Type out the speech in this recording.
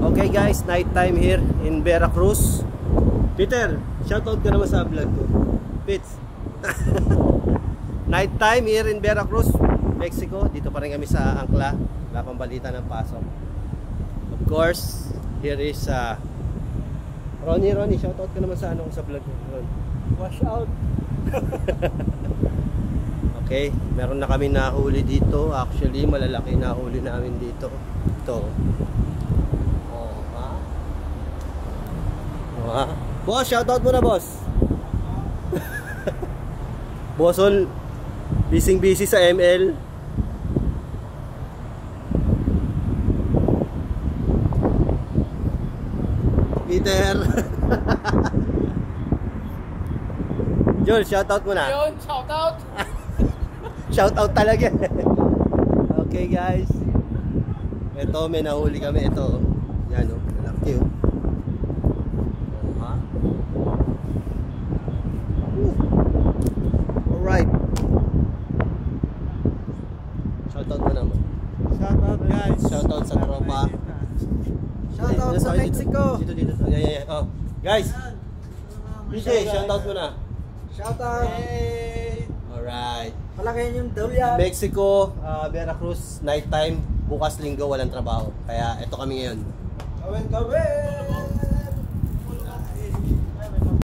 Okay guys, night time here in Veracruz. Peter, shoutout ka naman sa vlog ko. Pits. Night time here in Veracruz, Mexico. Dito pa rin kami sa Angkla. Wala pang balita ng pasok. Of course, here is Ronnie, shoutout ka naman sa sa vlog ko. Wash out. Okay, meron na kami nahuli dito. Actually, malalaki nahuli namin dito. Ito. Boss, shoutout mo na, boss. Bossol, busy sa ML. Peter. Joel, shoutout mo na. Yun, shoutout. Shoutout talaga. Okay, guys. Ito, may nahuli kami. Ito. Yan, o. Malaki, o. Alright. Shoutout mo naman. Shoutout guys. Shoutout sa tropa. Shoutout sa Mexico. Dito. Yeah. Oh. Guys. DJ, shoutout mo na. Shoutout. Hey. Alright. Malaki yung dulyan. Mexico, Veracruz, night time. Bukas linggo, walang trabaho. Kaya ito kami ngayon. Kawin.